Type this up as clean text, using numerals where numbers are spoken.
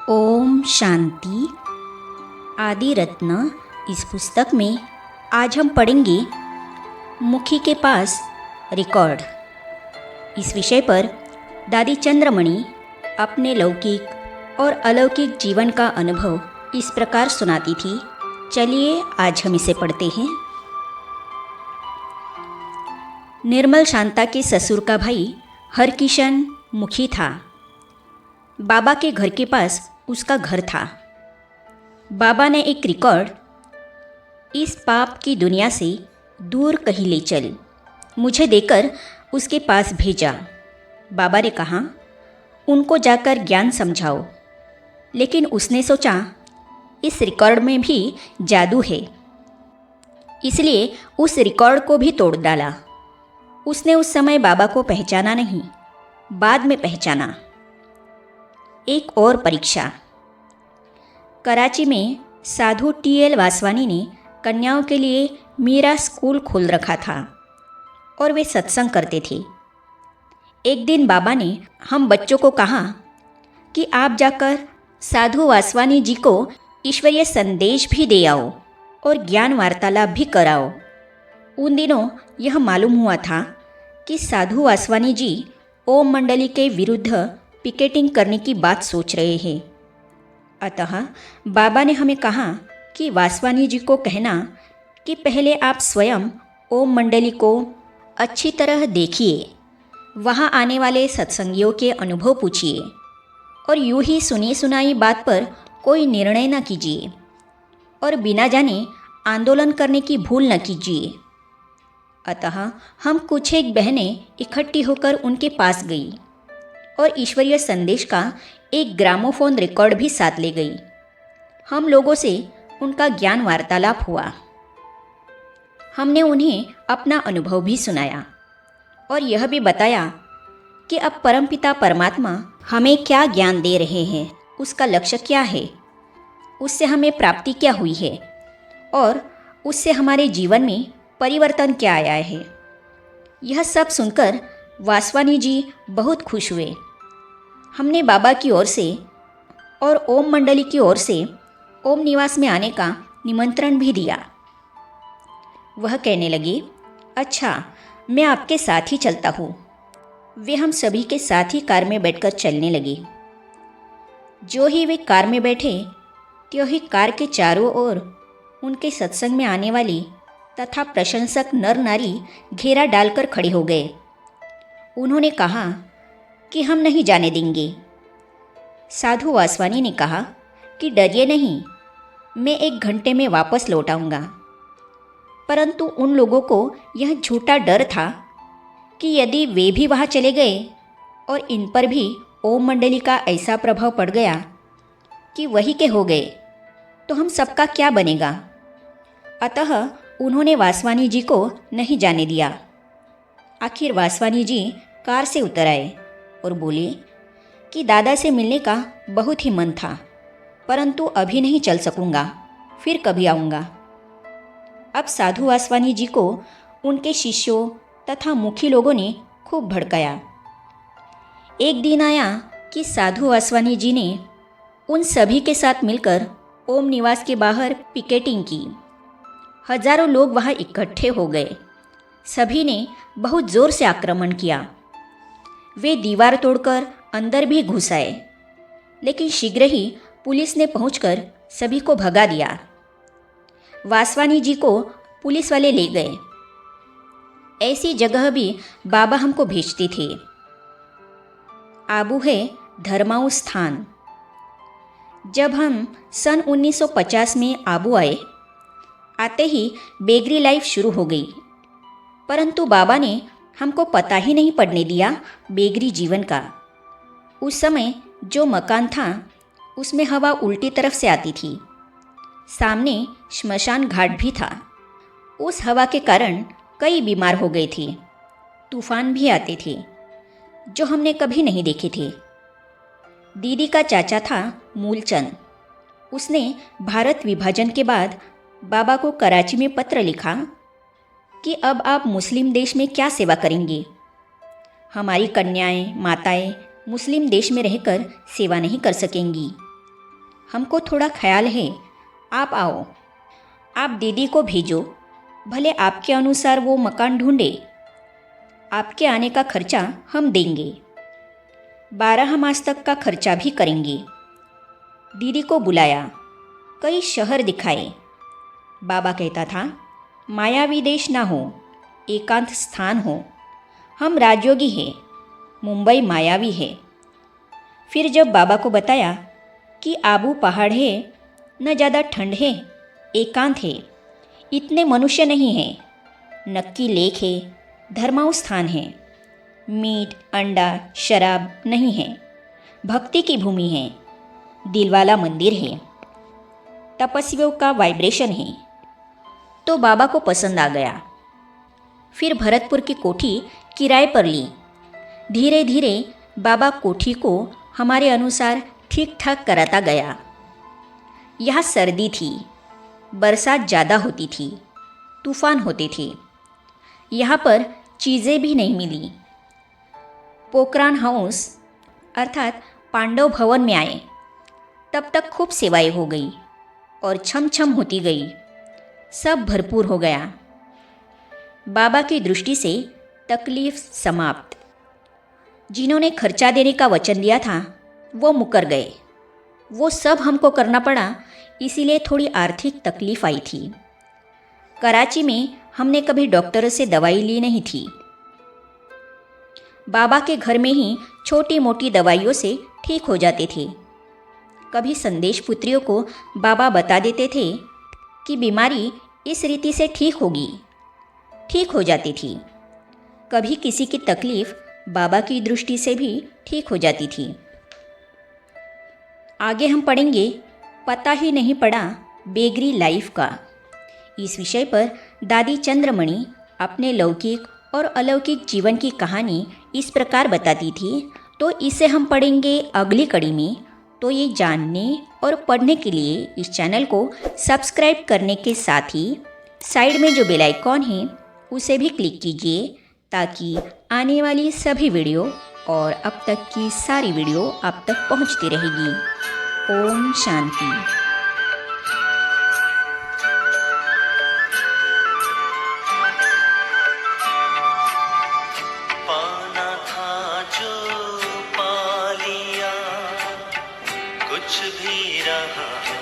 ओम शांति। आदि रत्न इस पुस्तक में आज हम पढ़ेंगे मुखी के पास रिकॉर्ड। इस विषय पर दादी चंद्रमणि अपने लौकिक और अलौकिक जीवन का अनुभव इस प्रकार सुनाती थी। चलिए आज हम इसे पढ़ते हैं। निर्मल शांता के ससुर का भाई हरकिशन मुखी था। बाबा के घर के पास उसका घर था। बाबा ने एक रिकॉर्ड, इस पाप की दुनिया से दूर कहीं ले चल, मुझे देकर उसके पास भेजा। बाबा ने कहा उनको जाकर ज्ञान समझाओ, लेकिन उसने सोचा इस रिकॉर्ड में भी जादू है, इसलिए उस रिकॉर्ड को भी तोड़ डाला। उसने उस समय बाबा को पहचाना नहीं, बाद में पहचाना। एक और परीक्षा। कराची में साधु टी.एल. वासवानी ने कन्याओं के लिए मीरा स्कूल खोल रखा था और वे सत्संग करते थे। एक दिन बाबा ने हम बच्चों को कहा कि आप जाकर साधु वासवानी जी को ईश्वरीय संदेश भी दे आओ और ज्ञान वार्तालाप भी कराओ। उन दिनों यह मालूम हुआ था कि साधु वासवानी जी ओम मंडली के विरुद्ध पिकेटिंग करने की बात सोच रहे हैं। अतः बाबा ने हमें कहा कि वासवानी जी को कहना कि पहले आप स्वयं ओम मंडली को अच्छी तरह देखिए, वहाँ आने वाले सत्संगियों के अनुभव पूछिए और यूं ही सुनी सुनाई बात पर कोई निर्णय न कीजिए और बिना जाने आंदोलन करने की भूल न कीजिए। अतः हम कुछ एक बहनें इकट्ठी होकर उनके पास गई और ईश्वरीय संदेश का एक ग्रामोफोन रिकॉर्ड भी साथ ले गई। हम लोगों से उनका ज्ञान वार्तालाप हुआ। हमने उन्हें अपना अनुभव भी सुनाया और यह भी बताया कि अब परमपिता परमात्मा हमें क्या ज्ञान दे रहे हैं, उसका लक्ष्य क्या है, उससे हमें प्राप्ति क्या हुई है और उससे हमारे जीवन में परिवर्तन क्या आया है। यह सब सुनकर वासवानी जी बहुत खुश हुए। हमने बाबा की ओर से और ओम मंडली की ओर से ओम निवास में आने का निमंत्रण भी दिया। वह कहने लगे, अच्छा मैं आपके साथ ही चलता हूँ। वे हम सभी के साथ ही कार में बैठकर चलने लगे। जो ही वे कार में बैठे त्यों ही कार के चारों ओर उनके सत्संग में आने वाली तथा प्रशंसक नर नारी घेरा डालकर खड़े हो गए। उन्होंने कहा कि हम नहीं जाने देंगे। साधु वासवानी ने कहा कि डरिए नहीं, मैं 1 घंटे में वापस लौट आऊँगा। परंतु उन लोगों को यह झूठा डर था कि यदि वे भी वहाँ चले गए और इन पर भी ओम मंडली का ऐसा प्रभाव पड़ गया कि वही के हो गए, तो हम सबका क्या बनेगा। अतः उन्होंने वासवानी जी को नहीं जाने दिया। आखिर वासवानी जी कार से उतर आए और बोले कि दादा से मिलने का बहुत ही मन था, परंतु अभी नहीं चल सकूँगा, फिर कभी आऊँगा। अब साधु वासवानी जी को उनके शिष्यों तथा मुखी लोगों ने खूब भड़काया। एक दिन आया कि साधु वासवानी जी ने उन सभी के साथ मिलकर ओम निवास के बाहर पिकेटिंग की। हजारों लोग वहाँ इकट्ठे हो गए। सभी ने बहुत जोर से आक्रमण किया। वे दीवार तोड़कर अंदर भी घुस आए, लेकिन शीघ्र ही पुलिस ने पहुंचकर सभी को भगा दिया। वासवानी जी को पुलिस वाले ले गए। ऐसी जगह भी बाबा हमको भेजते थे। आबू है धर्माऊ स्थान। जब हम सन 1950 में आबू आए, आते ही बेगरी लाइफ शुरू हो गई, परंतु बाबा ने हमको पता ही नहीं पड़ने दिया बेगरी जीवन का। उस समय जो मकान था उसमें हवा उल्टी तरफ से आती थी। सामने श्मशान घाट भी था। उस हवा के कारण कई बीमार हो गए थे। तूफान भी आते थे जो हमने कभी नहीं देखे थे। दीदी का चाचा था मूलचंद। उसने भारत विभाजन के बाद बाबा को कराची में पत्र लिखा कि अब आप मुस्लिम देश में क्या सेवा करेंगे। हमारी कन्याएं माताएं मुस्लिम देश में रहकर सेवा नहीं कर सकेंगी। हमको थोड़ा ख्याल है, आप आओ। आप दीदी को भेजो, भले आपके अनुसार वो मकान ढूंढे। आपके आने का खर्चा हम देंगे, 12 मास तक का खर्चा भी करेंगे। दीदी को बुलाया, कई शहर दिखाए। बाबा कहता था, मायावी देश ना हो, एकांत स्थान हो। हम राजयोगी हैं, मुंबई मायावी है। फिर जब बाबा को बताया कि आबू पहाड़ है, न ज़्यादा ठंड है, एकांत है, इतने मनुष्य नहीं हैं, नक्की लेक है, धर्माऊ स्थान है, मीट अंडा शराब नहीं है, भक्ति की भूमि है, दिलवाला मंदिर है, तपस्वियों का वाइब्रेशन है, तो बाबा को पसंद आ गया। फिर भरतपुर की कोठी किराए पर ली। धीरे धीरे बाबा कोठी को हमारे अनुसार ठीक ठाक कराता गया। यहाँ सर्दी थी, बरसात ज़्यादा होती थी, तूफान होते थे। यहाँ पर चीज़ें भी नहीं मिली। पोखरान हाउस अर्थात पांडव भवन में आए, तब तक खूब सेवाएं हो गई और छम छम होती गई, सब भरपूर हो गया। बाबा की दृष्टि से तकलीफ समाप्त। जिन्होंने खर्चा देने का वचन दिया था वो मुकर गए। वो सब हमको करना पड़ा, इसीलिए थोड़ी आर्थिक तकलीफ आई थी। कराची में हमने कभी डॉक्टर से दवाई ली नहीं थी। बाबा के घर में ही छोटी मोटी दवाइयों से ठीक हो जाते थे। कभी संदेश पुत्रियों को बाबा बता देते थे कि बीमारी इस रीति से ठीक होगी, ठीक हो जाती थी। कभी किसी की तकलीफ बाबा की दृष्टि से भी ठीक हो जाती थी। आगे हम पढ़ेंगे पता ही नहीं पड़ा बेगरी लाइफ का। इस विषय पर दादी चंद्रमणि अपने लौकिक और अलौकिक जीवन की कहानी इस प्रकार बताती थी, तो इसे हम पढ़ेंगे अगली कड़ी में। तो ये जानने और पढ़ने के लिए इस चैनल को सब्सक्राइब करने के साथ ही साइड में जो बेल आइकॉन है उसे भी क्लिक कीजिए, ताकि आने वाली सभी वीडियो और अब तक की सारी वीडियो आप तक पहुंचती रहेगी। ओम शांति। पाना था जो पा लिया, कुछ भी रहा है